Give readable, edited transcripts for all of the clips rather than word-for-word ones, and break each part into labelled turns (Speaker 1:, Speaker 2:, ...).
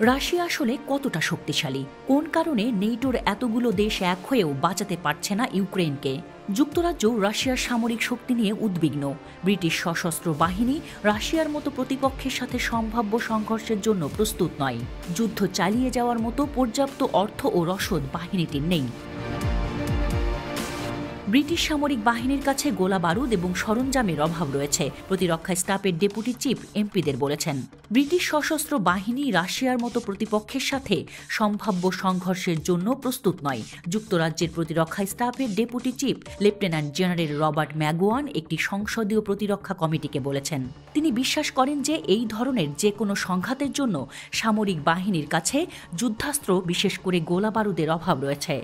Speaker 1: Russia আসলে কতটা শক্তিশালী? কোন কারণে নেটোর এতগুলো দেশ এক হয়েও বাঁচাতে পারছে না ইউক্রেনকে? যুক্তরাজ্য রাশিয়ার সামরিক শক্তি নিয়ে উদ্বিগ্ন। ব্রিটিশ সশস্ত্র বাহিনী রাশিয়ার মতো প্রতিপক্ষের সাথে সম্ভাব্য সংঘর্ষের জন্য প্রস্তুত নয়। যুদ্ধ চালিয়ে যাওয়ার মতো পর্যাপ্ত অর্থ ও রসদ বাহিনীটির নেই। ব্রিটিশ সামরিক বাহিনীর কাছে গোলা বারুদ এবং সরঞ্জামের অভাব রয়েছে, প্রতিরক্ষা স্টাফের ডেপুটি চিফ এমপিদের বলেছেন। ব্রিটিশ সশস্ত্র বাহিনী রাশিয়ার মতো প্রতিপক্ষের সাথে সম্ভাব্য সংঘর্ষের জন্য প্রস্তুত নয়। যুক্তরাজ্যের প্রতিরক্ষা স্টাফের deputy chief lieutenant general Robert Magowan একটি সংসদীয় প্রতিরক্ষা কমিটিকে বলেছেন, তিনি বিশ্বাস করেন যে এই ধরনের যে কোনো সংঘাতের জন্য সামরিক বাহিনীর কাছে যুদ্ধাস্ত্র, বিশেষ করে গোলা বারুদের অভাব রয়েছে।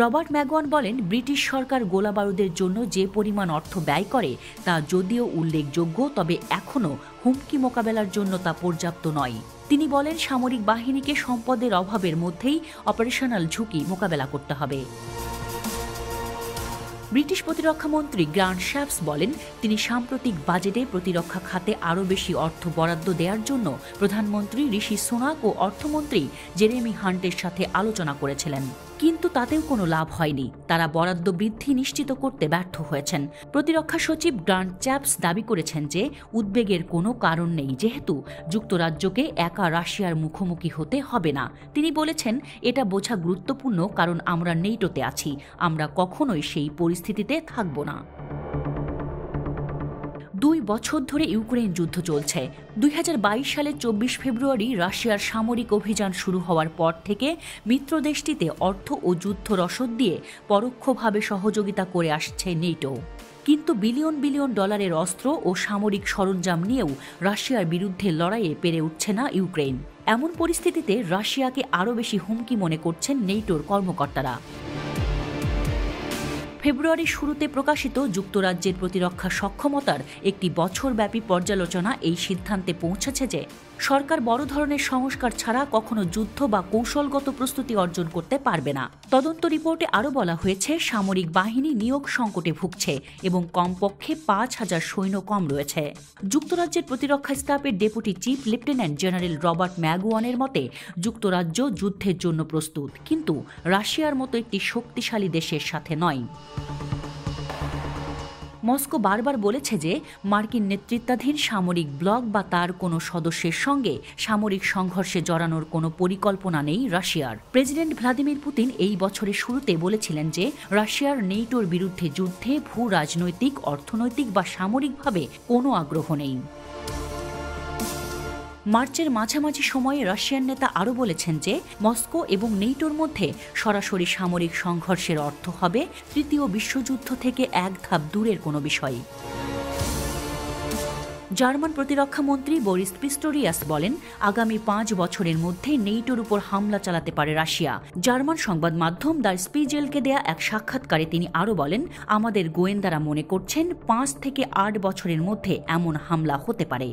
Speaker 1: রবার্ট ম্যাগুয়ান বলেন, ব্রিটিশ সরকার গোলাবারুদের জন্য যে পরিমাণ অর্থ ব্যয় করে তা যদিও উল্লেখযোগ্য, তবে এখনও হুমকি মোকাবেলার জন্য তা পর্যাপ্ত নয়। তিনি বলেন, সামরিক বাহিনীকে সম্পদের অভাবের মধ্যেই অপারেশনাল ঝুঁকি মোকাবেলা করতে হবে। ব্রিটিশ প্রতিরক্ষা মন্ত্রী গ্রান্ট শ্যাপস বলেন, তিনি সাম্প্রতিক বাজেটে প্রতিরক্ষা খাতে আরও বেশি অর্থ বরাদ্দ দেওয়ার জন্য প্রধানমন্ত্রী ঋষি সুনাক ও অর্থমন্ত্রী জেরেমি হান্টের সাথে আলোচনা করেছিলেন, কিন্তু তাতেও কোনো লাভ হয়নি। তারা বরাদ্দ বৃদ্ধি নিশ্চিত করতে ব্যর্থ হয়েছেন। প্রতিরক্ষা সচিব গ্রান্ট চ্যাপস দাবি করেছেন যে উদ্বেগের কোনো কারণ নেই, যেহেতু যুক্তরাজ্যকে একা রাশিয়ার মুখোমুখি হতে হবে না। তিনি বলেছেন, এটা বোঝা গুরুত্বপূর্ণ, কারণ আমরা নেটোতে আছি, আমরা কখনোই সেই পরিস্থিতিতে থাকব না। 2 বছর ধরে ইউক্রেন যুদ্ধ চলছে। 2022 সালের 24 ফেব্রুয়ারি রাশিয়ার সামরিক অভিযান শুরু হওয়ার পর থেকে মিত্রদেশটিতে অর্থ ও যুদ্ধ রসদ দিয়ে পরোক্ষভাবে সহযোগিতা করে আসছে নেটো। কিন্তু বিলিয়ন বিলিয়ন ডলারের অস্ত্র ও সামরিক সরঞ্জাম নিয়েও রাশিয়ার বিরুদ্ধে লড়াইয়ে পেরে উঠছে না ইউক্রেন। এমন পরিস্থিতিতে রাশিয়াকে আরও বেশি হুমকি মনে করছেন নেটোর কর্মকর্তারা। ফেব্রুয়ারির শুরুতে প্রকাশিত যুক্তরাজ্যের প্রতিরক্ষা সক্ষমতার একটি বছরব্যাপী পর্যালোচনা এই সিদ্ধান্তে পৌঁছেছে যে সরকার বড় ধরনের সংস্কার ছাড়া কখনো যুদ্ধ বা কৌশলগত প্রস্তুতি অর্জন করতে পারবে না। তদন্ত রিপোর্টে আরও বলা হয়েছে, সামরিক বাহিনী নিয়োগ সংকটে ভুগছে এবং কমপক্ষে 5,000 সৈন্য কম রয়েছে। যুক্তরাজ্যের প্রতিরক্ষা স্টাফের deputy chief lieutenant general Robert ম্যাগুয়ানের মতে, যুক্তরাজ্য যুদ্ধের জন্য প্রস্তুত, কিন্তু রাশিয়ার মতো একটি শক্তিশালী দেশের সাথে নয়। মস্কো বারবার বলেছে যে মার্কিন নেতৃত্বাধীন সামরিক ব্লক বা তার কোনো সদস্যের সঙ্গে সামরিক সংঘর্ষে জড়ানোর কোনো পরিকল্পনা নেই রাশিয়ার। প্রেসিডেন্ট ভ্লাদিমির পুতিন এই বছরের শুরুতে বলেছিলেন যে রাশিয়ার নেটোর বিরুদ্ধে যুদ্ধে ভূ রাজনৈতিক, অর্থনৈতিক বা সামরিকভাবে কোনো আগ্রহ নেই। মার্চের মাঝামাঝি সময়ে রাশিয়ান নেতা আরও বলেছেন যে মস্কো এবং নেটোর মধ্যে সরাসরি সামরিক সংঘর্ষের অর্থ হবে তৃতীয় বিশ্বযুদ্ধ থেকে এক ধাপ দূরের কোনো বিষয়। জার্মান প্রতিরক্ষা মন্ত্রী বরিস পিস্টোরিয়াস বলেন, আগামী 5 বছরের মধ্যে নেটোর উপর হামলা চালাতে পারে রাশিয়া। জার্মান সংবাদ মাধ্যম দ্য স্পিজেলকে দেয়া এক সাক্ষাৎকারে তিনি আরও বলেন, আমাদের গোয়েন্দারা মনে করছেন 5 থেকে 8 বছরের মধ্যে এমন হামলা হতে পারে।